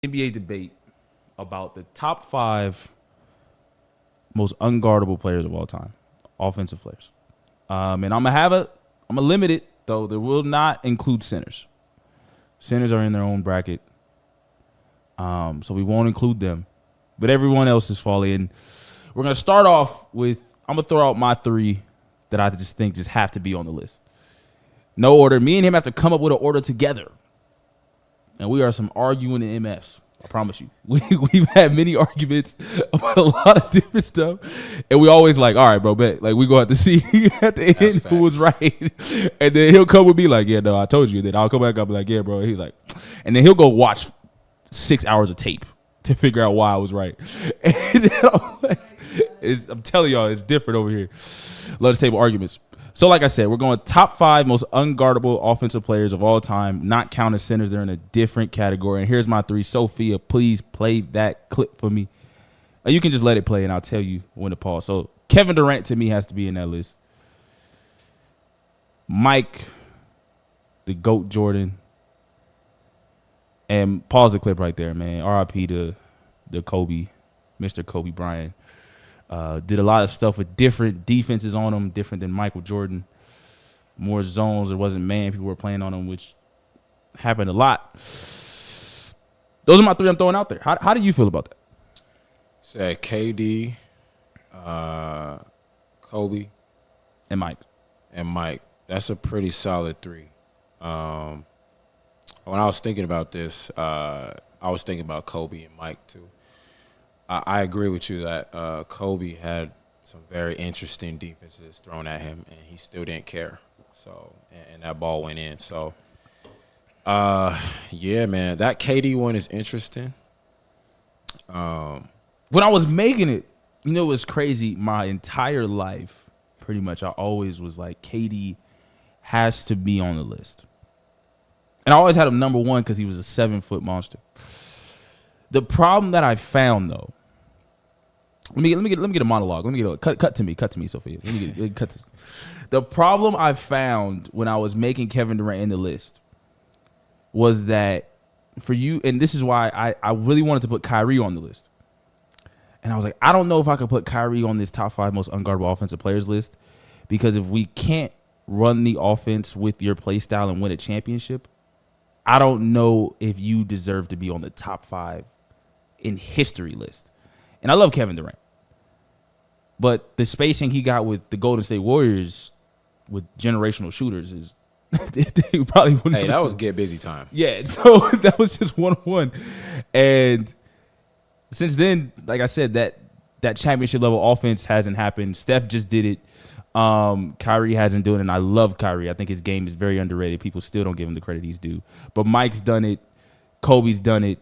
NBA debate about the top 5 most unguardable players of all time, offensive players. And I'm gonna limit it though. There will not include centers. Centers are in their own bracket, so we won't include them. But everyone else is falling in. We're gonna start off with. I'm gonna throw out my 3 that I just think just have to be on the list. No order. Me and him have to come up with an order together. And we are some arguing MFs. I promise you. We've had many arguments about a lot of different stuff. And we always like, all right, bro, bet. Like, we go have to see at the end who was right. And then he'll come with me like, yeah, no, I told you. Then I'll come back, I'll be like, yeah, bro. He's like, and then he'll go watch 6 hours of tape to figure out why I was right. And then I'm telling y'all, it's different over here. Love to table arguments. So like I said, we're going top 5 most unguardable offensive players of all time, not counting centers. They're in a different category. And here's my 3. Sophia, please play that clip for me. You can just let it play, and I'll tell you when to pause. So Kevin Durant, to me, has to be in that list. Mike, the GOAT Jordan. And pause the clip right there, man. RIP to the Kobe, Mr. Kobe Bryant. Did a lot of stuff with different defenses on him, different than Michael Jordan. More zones. It wasn't man. People were playing on him, which happened a lot. Those are my 3 I'm throwing out there. How do you feel about that? Said KD, Kobe, and Mike. That's a pretty solid 3. When I was thinking about this, I was thinking about Kobe and Mike too. I agree with you that Kobe had some very interesting defenses thrown at him, and he still didn't care. So, and that ball went in. So, yeah, man, that KD one is interesting. When I was making it, you know, it was crazy. My entire life, pretty much, I always was like, KD has to be on the list. And I always had him number 1 because he was a 7-foot monster. The problem that I found, though, let me get a monologue. Let me get a cut to me, Sophia. Let me get cut. The problem I found when I was making Kevin Durant in the list was that for you, and this is why I really wanted to put Kyrie on the list. And I was like, I don't know if I could put Kyrie on this top 5 most unguardable offensive players list, because if we can't run the offense with your play style and win a championship, I don't know if you deserve to be on the top 5 in history list. And I love Kevin Durant. But the spacing he got with the Golden State Warriors with generational shooters is they probably wouldn't. Hey, that was get busy time. Yeah, so that was just 1-on-1. And since then, like I said, that championship level offense hasn't happened. Steph just did it. Kyrie hasn't done it, and I love Kyrie. I think his game is very underrated. People still don't give him the credit he's due. But Mike's done it. Kobe's done it.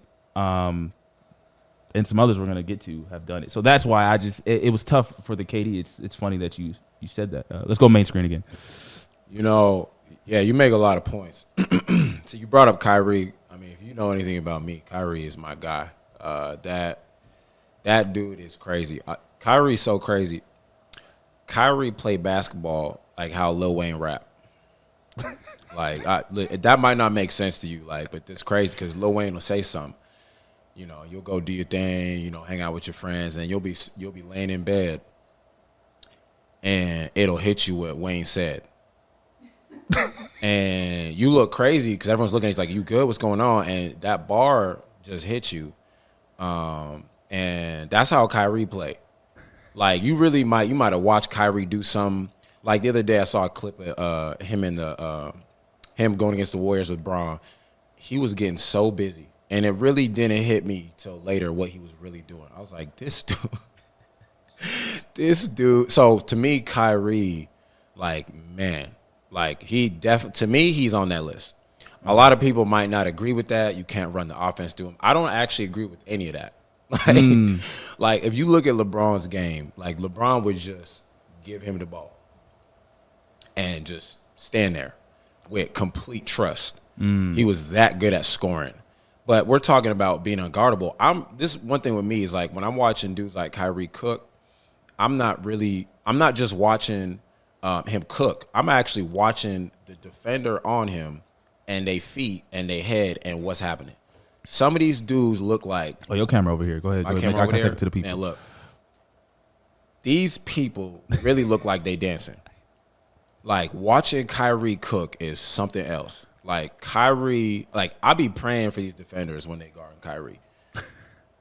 And some others we're going to get to have done it. So that's why it was tough for the KD. It's funny that you said that. Let's go main screen again. You know, yeah, you make a lot of points. So you brought up Kyrie. I mean, if you know anything about me, Kyrie is my guy. That dude is crazy. Kyrie's so crazy. Kyrie played basketball like how Lil Wayne rap. Like, that might not make sense to you, like, but it's crazy because Lil Wayne will say something. You know, you'll go do your thing, you know, hang out with your friends, and you'll be laying in bed, and it'll hit you what Wayne said. And you look crazy because everyone's looking at you like, you good? What's going on? And that bar just hit you. And that's how Kyrie played. Like, you might have watched Kyrie do something. Like, the other day I saw a clip of him going against the Warriors with Braun. He was getting so busy. And it really didn't hit me till later what he was really doing. I was like, this dude. So to me, Kyrie, like, man, like, to me, he's on that list. A lot of people might not agree with that. You can't run the offense to him. I don't actually agree with any of that. Like, if you look at LeBron's game, like, LeBron would just give him the ball and just stand there with complete trust. He was that good at scoring. But we're talking about being unguardable. This one thing with me is, like, when I'm watching dudes like Kyrie cook, I'm not just watching him cook. I'm actually watching the defender on him and they feet and they head and what's happening. Some of these dudes look like Oh, your camera over here. Go ahead. my Go ahead. camera Make eye over there. contact to the people. Man, look. These people really look like they dancing. Like, watching Kyrie cook is something else. Like, Kyrie, like, I be praying for these defenders when they guard Kyrie.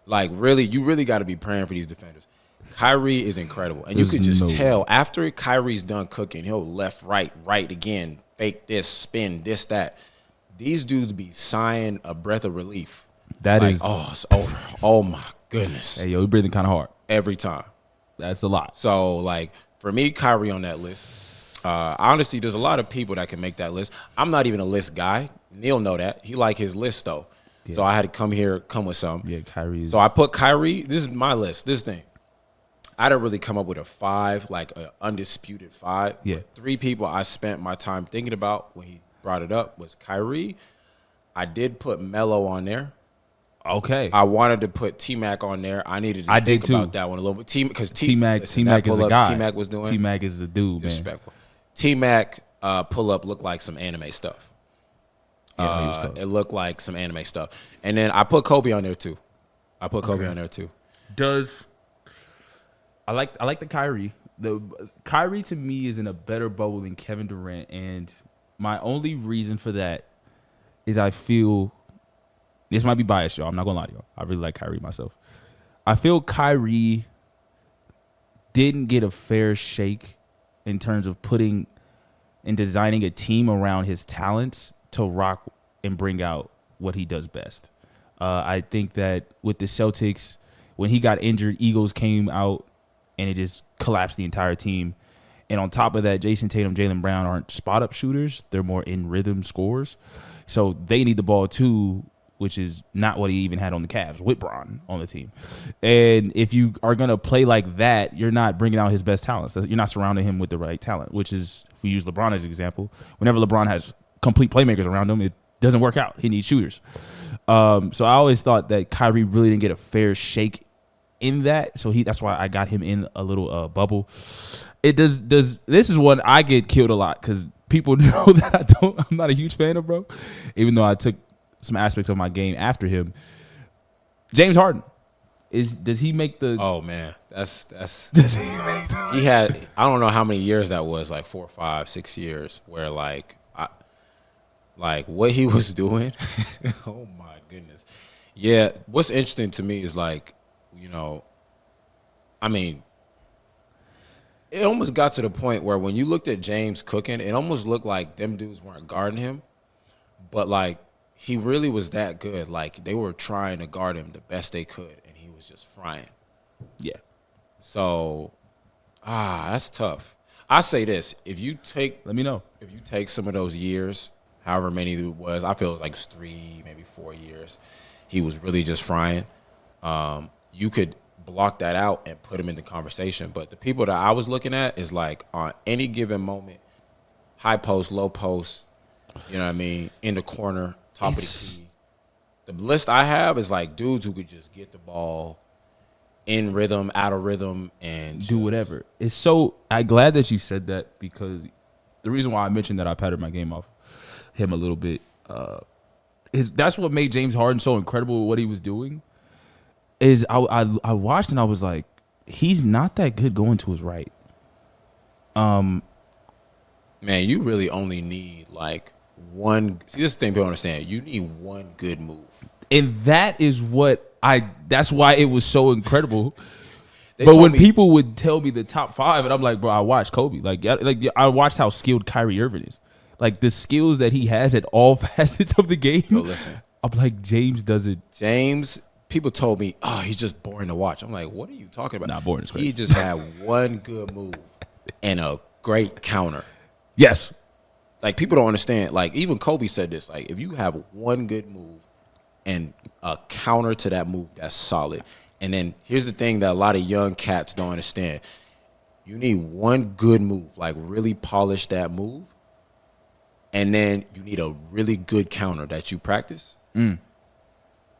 Like, really, you really got to be praying for these defenders. Kyrie is incredible. And you could just tell after Kyrie's done cooking, he'll left, right again, fake this, spin, this, that. These dudes be sighing a breath of relief. That like, is. Oh, it's over. Oh, my goodness. Hey, yo, you're breathing kind of hard. Every time. That's a lot. So, like, for me, Kyrie on that list. Honestly, there's a lot of people that can make that list. I'm not even a list guy. Neil know that. He like his list, though. Yeah. So I had to come with some. Yeah, Kyrie. So I put Kyrie. This is my list. This thing. I didn't really come up with a 5, like an undisputed 5. Yeah. 3 people I spent my time thinking about when he brought it up was Kyrie. I did put Melo on there. Okay. I wanted to put T-Mac on there. I needed to think about that one a little bit. Because T-Mac is a guy. T-Mac was doing. T-Mac is the dude, disrespectful. T-Mac pull-up looked like some anime stuff. Yeah, it looked like some anime stuff. And then I put Kobe on there, too. I like the Kyrie. The Kyrie to me is in a better bubble than Kevin Durant, and my only reason for that is I feel this might be biased, y'all. I'm not gonna lie to y'all. I really like Kyrie myself. I feel Kyrie didn't get a fair shake in terms of putting and designing a team around his talents to rock and bring out what he does best. I think that with the Celtics, when he got injured, Eagles came out and it just collapsed the entire team. And on top of that, Jason Tatum, Jaylen Brown aren't spot-up shooters. They're more in-rhythm scorers. So they need the ball too, which is not what he even had on the Cavs with Bron on the team. And if you are going to play like that, you're not bringing out his best talents. You're not surrounding him with the right talent, which is, if we use LeBron as an example, whenever LeBron has complete playmakers around him, it doesn't work out. He needs shooters. So I always thought that Kyrie really didn't get a fair shake in that. So that's why I got him in a little bubble. It does. This is one I get killed a lot because people know that I'm not a huge fan of, bro. Even though I took some aspects of my game after him. James Harden. Does he make the? Oh man, that's. Does he make the? He had, I don't know how many years that was, like 4, 5, 6 years, where like what he was doing. Oh my goodness. Yeah, what's interesting to me is like, I mean, it almost got to the point where when you looked at James cooking, it almost looked like them dudes weren't guarding him, but like he really was that good. Like they were trying to guard him the best they could, and he was just frying. Yeah. So, that's tough. I say this: let me know if you take some of those years, however many it was. I feel like it was 3, maybe 4 years. He was really just frying. You could block that out and put him in the conversation. But the people that I was looking at is like on any given moment, high post, low post, you know what I mean, in the corner, top of the key. The list I have is like dudes who could just get the ball in rhythm, out of rhythm, and do whatever. I'm glad that you said that, because the reason why I mentioned that I patted my game off him a little bit is that's what made James Harden so incredible with what he was doing. Is I watched and I was like, he's not that good going to his right. Man, you really only need like one. See, this thing people don't understand. You need one good move, and that is that's why it was so incredible. But when people would tell me the top 5, and I'm like, bro, I watched Kobe. Like I watched how skilled Kyrie Irving is. Like the skills that he has at all facets of the game. Yo, listen, I'm like, James doesn't. People told me, oh, he's just boring to watch. I'm like, what are you talking about? Nah, boring is crazy. He just had one good move and a great counter. Yes. Like, people don't understand. Like, even Kobe said this. Like, if you have one good move and a counter to that move, that's solid. And then here's the thing that a lot of young cats don't understand. You need one good move, like really polish that move. And then you need a really good counter that you practice. And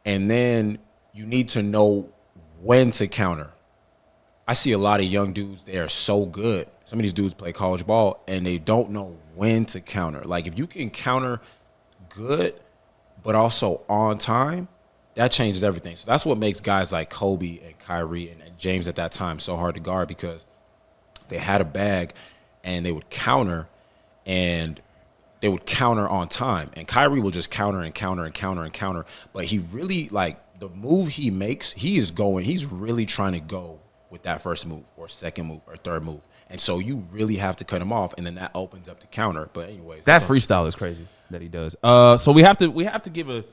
then you need to know when to counter. I see a lot of young dudes, they are so good. Some of these dudes play college ball, and they don't know when to counter. Like, if you can counter good but also on time, that changes everything. So that's what makes guys like Kobe and Kyrie and James at that time so hard to guard, because they had a bag and they would counter, and they would counter on time. And Kyrie will just counter and counter and counter and counter. But he really, like, the move he makes, he's really trying to go with that first move or second move or third move. And so you really have to cut him off, and then that opens up the counter. But anyways, that freestyle is crazy that he does. So we have to give a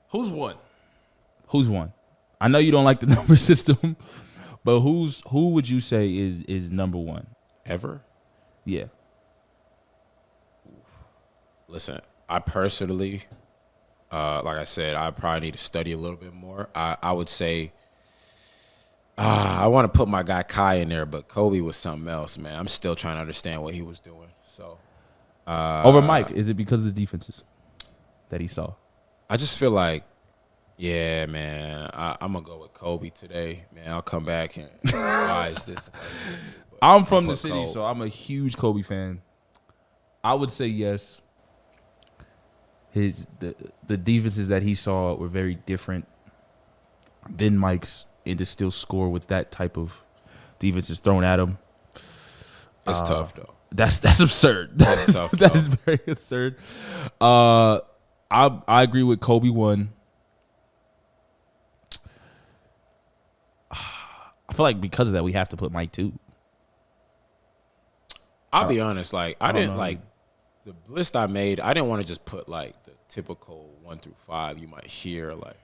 who's won. I know you don't like the number system, but who would you say is number one ever? Yeah. Listen, I personally, like I said, I probably need to study a little bit more. I would say. I want to put my guy Kai in there, but Kobe was something else, man. I'm still trying to understand what he was doing. So over Mike, is it because of the defenses that he saw? I just feel like, yeah, man, I'm going to go with Kobe today. Man, I'll come back and revise this. I'm from the city, so I'm a huge Kobe fan. I would say yes. The defenses that he saw were very different than Mike's. And to still score with that type of defenses thrown at him. It's tough, though. That's absurd. That's tough, that is very absurd. I agree with Kobe one. I feel like because of that, we have to put Mike two. I'll be honest, like, I didn't know. like the list I made. I didn't want to just put like the typical 1 through 5 you might hear, like.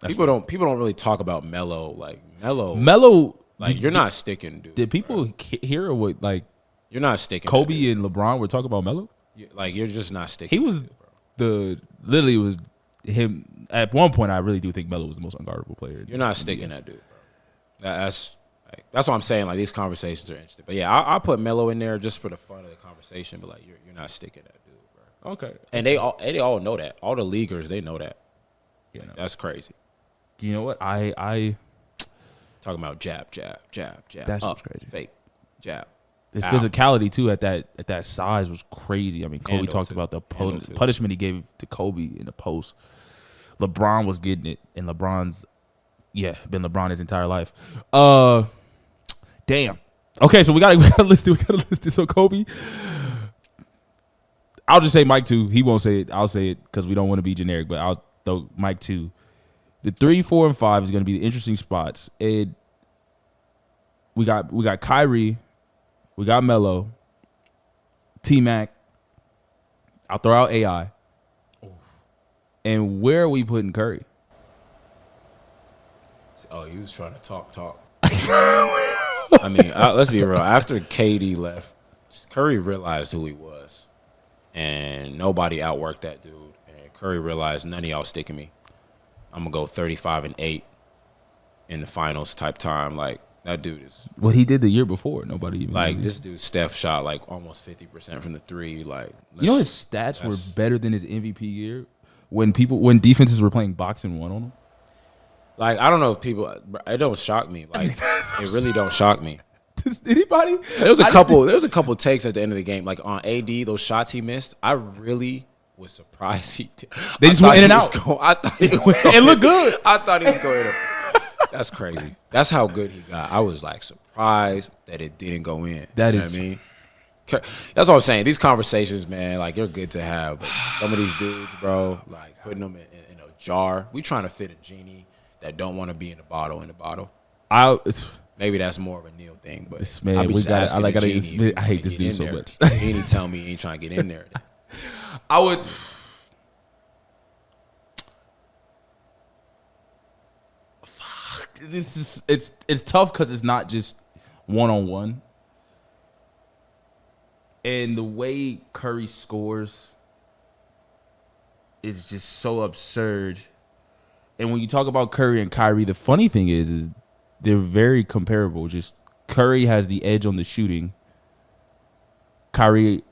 People don't really talk about Melo. Like Melo, like you're not sticking, dude. Did people hear what, like, you're not sticking? Kobe and LeBron were talking about Melo? Like, you're just not sticking. He was literally was him at one point. I really do think Melo was the most unguardable player. You're not sticking that dude, bro. That's what I'm saying. Like, these conversations are interesting. But yeah, I'll put Melo in there just for the fun of the conversation. But like, you're not sticking that dude, bro. Okay. And they all know that. All the leaguers, they know that. Yeah, no. That's crazy. You know what? I talking about jab. That's what's crazy. Fake, jab. This physicality too at that size was crazy. I mean, Kobe talked about the punishment he gave to Kobe in the post. LeBron was getting it, and LeBron's been LeBron his entire life. Damn. Okay, so we gotta list it. So Kobe, I'll just say Mike 2. He won't say it. I'll say it because we don't want to be generic, but I'll throw Mike 2. The 3, 4, and 5 is going to be the interesting spots. And we got Kyrie, we got Melo, T-Mac. I'll throw out AI. And where are we putting Curry? Oh, you was trying to talk. I mean, let's be real. After KD left, Curry realized who he was, and nobody outworked that dude. And Curry realized none of y'all sticking me. I'm gonna go 35-8 in the finals type time. Like, that dude is what he did the year before. Nobody even like this dude. Steph shot like almost 50% from the three. Like, you know, his stats were better than his MVP year when defenses were playing boxing one on him. Like, I don't know if people. It don't shock me. Like, it really don't shock me. Does anybody? There was a couple takes at the end of the game. Like on AD, those shots he missed. I really was surprised they just went in and out. I thought he was going. It looked good. I thought he was going. That's crazy. That's how good he got. I was like surprised that it didn't go in. That you is. Know what I mean, that's what I'm saying. These conversations, man, like, they're good to have. But some of these dudes, bro, like putting them in a jar. We trying to fit a genie that don't want to be in the bottle. Maybe that's more of a Neil thing, but man, I hate this dude so much. Genie tell me he ain't trying to get in there. I would. Fuck. It's tough because it's not just 1-on-1, and the way Curry scores is just so absurd. And when you talk about Curry and Kyrie, the funny thing is they're very comparable. Just Curry has the edge on the shooting. Kyrie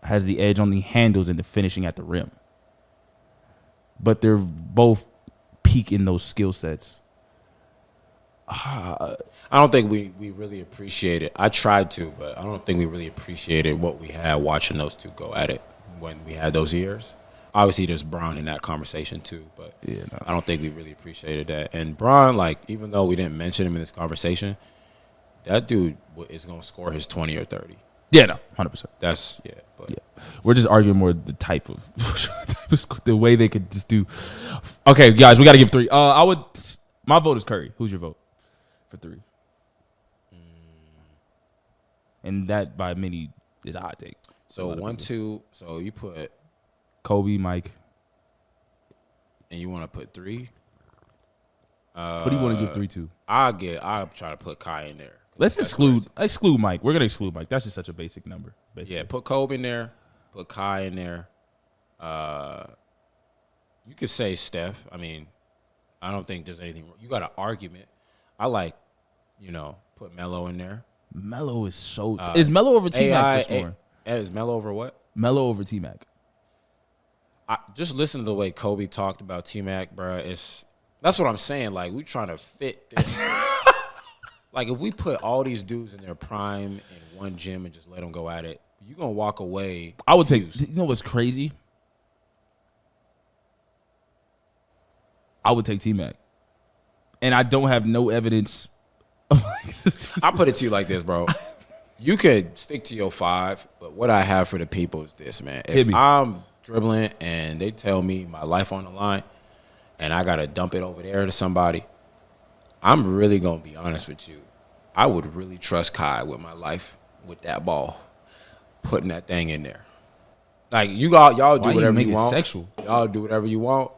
has the edge on the handles and the finishing at the rim. But they're both peak in those skill sets. I don't think we really appreciate it. I tried to, but I don't think we really appreciated what we had watching those two go at it when we had those years. Obviously, there's Bron in that conversation too, but Yeah, no. I don't think we really appreciated that. And Bron, like, even though we didn't mention him in this conversation, that dude is going to score his 20 or 30. Yeah, no, 100%. That's but Yeah, we're just arguing more the type of the way they could just do. Okay, guys, we got to give 3. My vote is Curry. Who's your vote for 3? And that by many is a hot take. So 1, 2. So you put Kobe, Mike, and you want to put 3. What do you want to give 3 to? I'll try to put Kai in there. Let's exclude Mike. We're gonna exclude Mike. That's just such a basic number. Basically. Yeah, put Kobe in there. Put Kai in there. You could say Steph. I mean, I don't think there's anything. You got an argument. I like, put Melo in there. Melo is so. Is Melo over T Mac for scoring? Is Melo over what? Melo over T Mac. I just listen to the way Kobe talked about T Mac, bro. That's what I'm saying. Like, we trying to fit this. Like, if we put all these dudes in their prime in one gym and just let them go at it, you're going to walk away. I would take, you know what's crazy? I would take T-Mac. And I don't have no evidence. I'll put it to you like this, bro. You could stick to your 5, but what I have for the people is this, man. If I'm dribbling and they tell me my life on the line and I got to dump it over there to somebody, I'm really going to be honest with you. I would really trust Kai with my life with that ball, putting that thing in there. Like, y'all do whatever you want. Sexual? Y'all do whatever you want.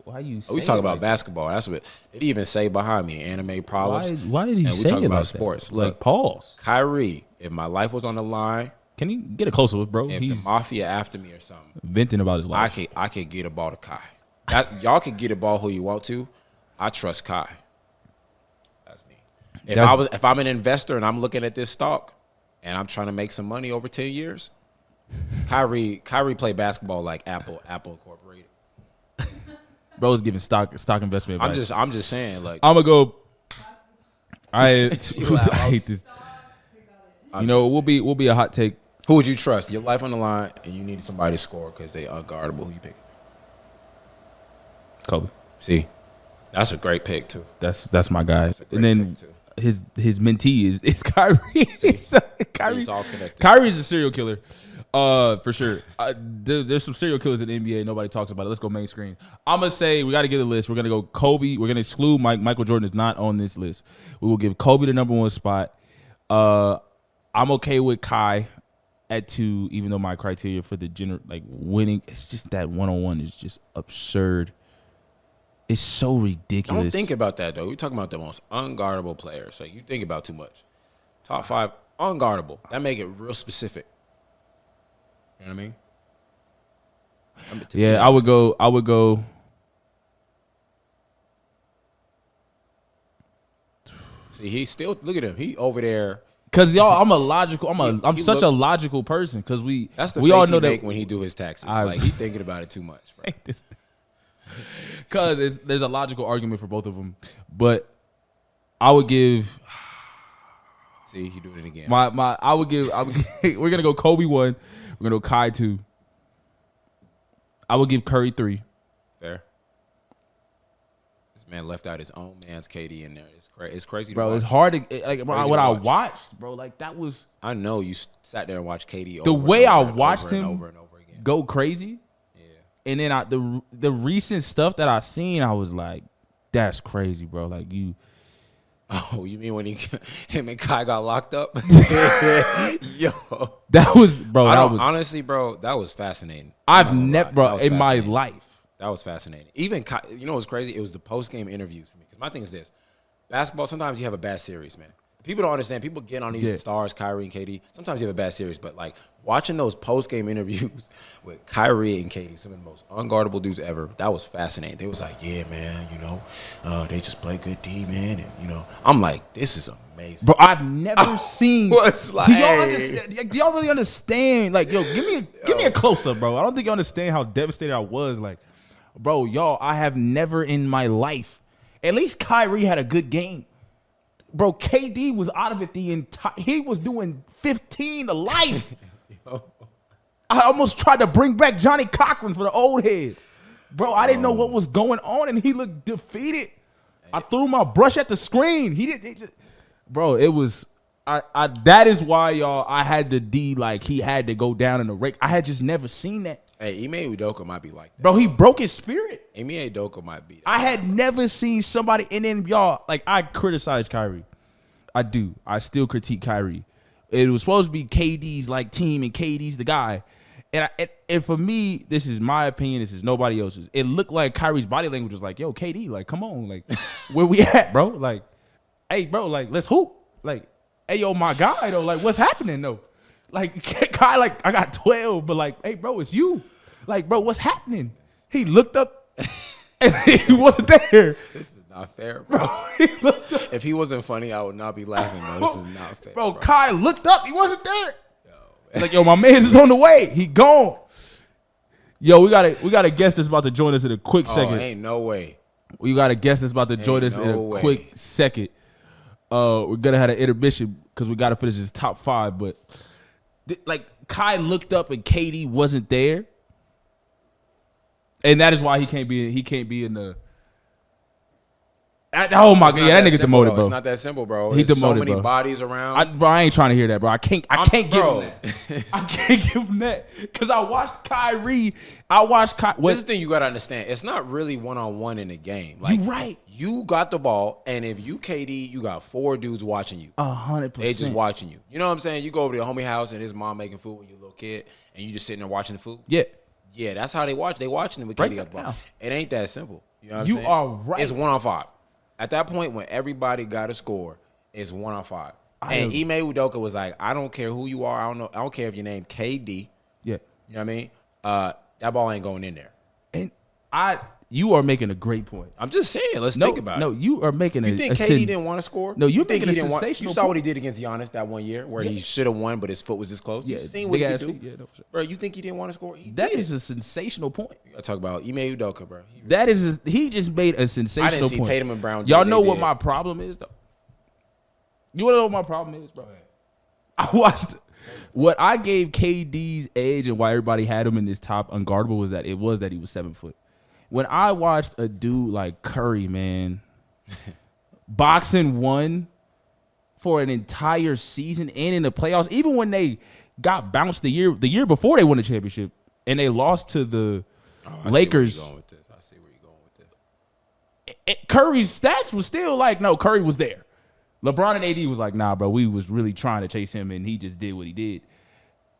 Why you? We talk about basketball. That's what it even say behind me. Anime problems. Why did he say it? We talk about sports. Look, pause. Kyrie, if my life was on the line, can you get it closer, bro? If the mafia after me or something, venting about his life. I could get a ball to Kai. Y'all could get a ball who you want to. I trust Kai. That's me. If I'm an investor and I'm looking at this stock and I'm trying to make some money over 10 years, Kyrie played basketball like Apple Incorporated. Bro's giving stock investment advice. I'm just saying, like, I'm gonna go. I hate this. We'll be a hot take. Who would you trust? Your life on the line, and you need somebody to score because they unguardable. Who you pick? Kobe. See, that's a great pick too. That's my guy. And then his mentee is Kyrie. Kyrie's all connected. Kyrie's a serial killer. For sure. There's some serial killers in the NBA. Nobody talks about it. Let's go main screen. I'm going to say we got to get a list. We're going to go Kobe. We're going to exclude Mike. Michael Jordan is not on this list. We will give Kobe the number 1 spot. I'm okay with Kai at 2, even though my criteria for the winning, it's just that one-on-one is just absurd. It's so ridiculous. Don't think about that, though. We're talking about the most unguardable players. So you think about too much. Top 5, unguardable. That make it real specific. You know what I mean? Yeah, I would go. See, he's still, look at him. He over there. Cause y'all, I'm such a logical person. Cause we all know that when he do his taxes, like he thinking about it too much, bro. Cause there's a logical argument for both of them, but I would give. See, he doing it again. I would give. We're gonna go Kobe 1. We're gonna go Kai 2. I would give Curry 3. Fair. This man left out his own man's KD in there. It's crazy, bro. To it's hard to what I watched, bro. Like that was. I know you sat there and watched KD. The way I watched him over and over again go crazy. Yeah. And then the recent stuff that I seen, I was like, that's crazy, bro. Like you. Oh, you mean when him and Kai got locked up? Yo, that was, bro. Honestly, bro, that was fascinating. I've never, bro, in my life. That was fascinating. Even Kai, you know what's crazy? It was the post game interviews for me. Because my thing is this: basketball. Sometimes you have a bad series, man. People don't understand. People get on these stars, Kyrie and KD. Sometimes you have a bad series, but like watching those post game interviews with Kyrie and KD, some of the most unguardable dudes ever, that was fascinating. They was like, "Yeah, man, they just play good D, man," and I'm like, "This is amazing, bro." I've never seen. What's like? Do y'all really understand? Like, yo, give me a close up, bro. I don't think you understand how devastated I was. Like, bro, y'all, I have never in my life. At least Kyrie had a good game. Bro, KD was out of it the entire. He was doing 15 to life. I almost tried to bring back Johnny Cochran for the old heads. Bro, I didn't know what was going on, and he looked defeated. I threw my brush at the screen. He didn't. Bro, it was. That is why, y'all, I had to he had to go down in the rake. I had just never seen that. Hey, Ime Udoka might be like that. Bro, he broke his spirit. Ime Udoka might be that. I had never seen somebody, and then, y'all, like, I criticize Kyrie. I do. I still critique Kyrie. It was supposed to be KD's, like, team, and KD's the guy. And for me, this is my opinion. This is nobody else's. It looked like Kyrie's body language was like, yo, KD, like, come on. Like, where we at, bro? Like, hey, bro, like, let's hoop. Like, hey, yo, my guy, though, like, what's happening, though? Like, Kai, like, I got 12, but, like, hey, bro, it's you. Like, bro, what's happening? He looked up, and he wasn't there. This is not fair, bro. He looked up. If he wasn't funny, I would not be laughing, bro. This is not fair, bro. Kai looked up. He wasn't there. Yo, like, yo, my man's is on the way. He gone. Yo, we got a guest that's about to join us in a quick second. Ain't no way. We got a guest that's about to join us in a quick second. We're gonna have an intermission because we got to finish this top 5. But like, Kai looked up and KD wasn't there, and that is why he can't be in the. Oh my god, yeah, that nigga demoted, bro. It's not that simple, bro. He There's demoted, so many bro. bodies around. I ain't trying to hear that, bro. I can't give him that. I can't give him that because I watched Kyrie. This is the thing you gotta understand. It's not really 1-on-1 in the game. Like, you right. You got the ball, and if you KD, you got 4 dudes watching you. 100%. They just watching you. You know what I'm saying? You go over to your homie house and his mom making food when you're a little kid, and you just sitting there watching the food. Yeah, that's how they watch. They watching them with KD got the ball. It ain't that simple. You know what I'm saying? You are right. It's 1-on-5. At that point, when everybody got a score, it's 1-on-5. And Ime Udoka was like, I don't care who you are. I don't care if your name KD. Yeah. You know what I mean? That ball ain't going in there. And you are making a great point. I'm just saying. Let's think about it. No, you are making You think KD didn't want to score? No, you're think making he a didn't sensational You saw point. what he did against Giannis that one year where he should have won, but his foot was this close. Yeah, You seen what he could do? Yeah, no, for sure. Bro, you think he didn't want to score? That is a sensational point. You got to talk about Ime Udoka, bro. He just made a sensational point. I didn't see Tatum and Brown do Y'all what know they what did. my problem is, though? You want to know what my problem is, bro? I watched what I gave KD's edge and why everybody had him in this top unguardable was that he was 7 foot. When I watched a dude like Curry, man, boxing one for an entire season and in the playoffs, even when they got bounced the year before they won the championship and they lost to the Lakers. I see where you're going with this. Curry's stats was still like, no, Curry was there. LeBron and AD was like, nah, bro, we was really trying to chase him, and he just did what he did.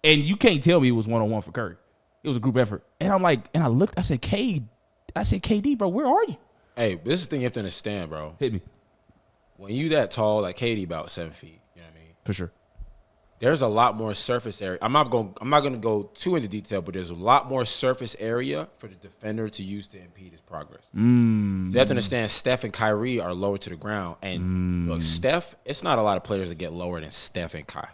And you can't tell me it was 1-on-1 for Curry. It was a group effort. And I'm like, and I looked, I said, KD, bro, where are you? Hey, this is the thing you have to understand, bro. Hit me. When you that tall, like KD about 7 feet, you know what I mean? For sure. There's a lot more surface area. I'm not gonna go too into detail, but there's a lot more surface area for the defender to use to impede his progress. So you have to understand Steph and Kyrie are lower to the ground. And look, Steph, it's not a lot of players that get lower than Steph and Kai.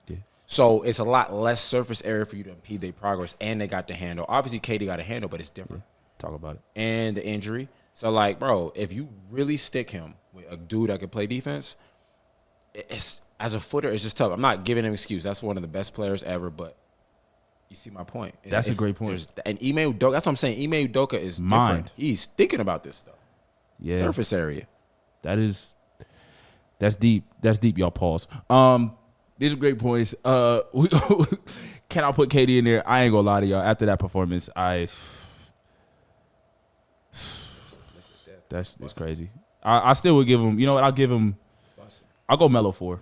Yeah. So it's a lot less surface area for you to impede their progress, and they got the handle. Obviously, KD got a handle, but it's different. Yeah. Talk about it. And the injury. So, like, bro, if you really stick him with a dude that can play defense, it's as a footer, it's just tough. I'm not giving him an excuse. That's one of the best players ever, but you see my point. That's a great point. And Ime Udoka, that's what I'm saying. Ime Udoka is different. Mind. He's thinking about this stuff. Yeah. Surface area. That's deep. That's deep, y'all. Pause. These are great points. Can I put KD in there? I ain't gonna lie to y'all. After that performance, that's crazy. I still would give him. You know what? I'll go Melo 4,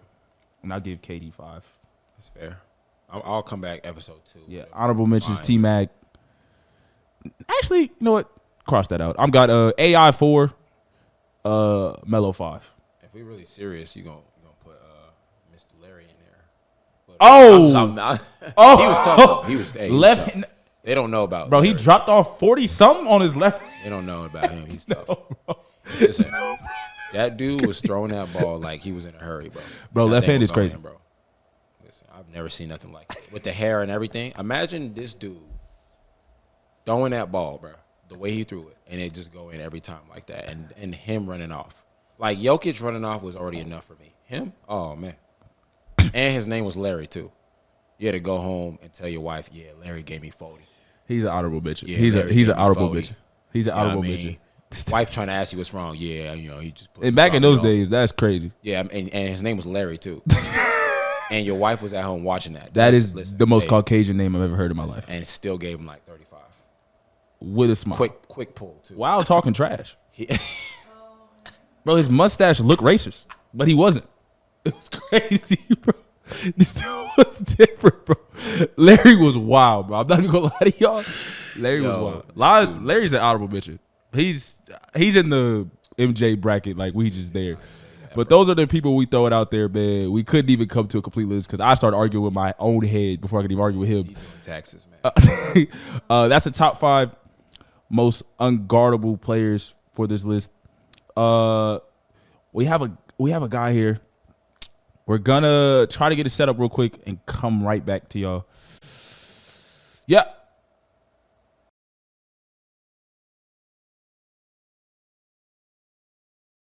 and I'll give KD 5. That's fair. I'll come back episode 2. Yeah. Honorable mentions T Mac. Actually, you know what? Cross that out. I've got AI 4, Melo 5. If we really serious, you gonna put Mr. Larry in there. But Oh, he was tough. Though. He was left. tough. They don't know about Bro, Larry. he dropped off 40-something on his left. They don't know about him. He's tough. Listen, that dude was throwing that ball like he was in a hurry, bro. Bro, That left thing hand was is on crazy. him, bro. Listen, I've never seen nothing like it. With the hair and everything. Imagine this dude throwing that ball, bro, the way he threw it, and it just go in every time like that, and him running off. Like, Jokic running off was already enough for me. Him? Oh, man. And his name was Larry, too. You had to go home and tell your wife, yeah, Larry gave me 40. He's an honorable bitch. Yeah, he's Larry an gave me honorable 40. bitch. He's an You know honorable what I bitch. mean? Wife trying to ask you what's wrong. Yeah, he just put And back in those me off. days, that's crazy. Yeah, and his name was Larry too. And your wife was at home watching that. That is Listen, the most hey, Caucasian name I've ever heard in my life. And still gave him like 35. With a smile. Quick pull too. While talking trash. He- Bro, his mustache looked racist, but he wasn't. It was crazy, bro. This dude was different, bro. Larry was wild, bro. I'm not even gonna lie to y'all. Larry was wild. Larry's an honorable bitch. He's in the MJ bracket, like we just there. But those are the people we throw it out there, man. We couldn't even come to a complete list because I started arguing with my own head before I could even argue with him. Taxes, man. That's the top 5 most unguardable players for this list. We have a guy here. We're gonna try to get it set up real quick and come right back to y'all. Yeah.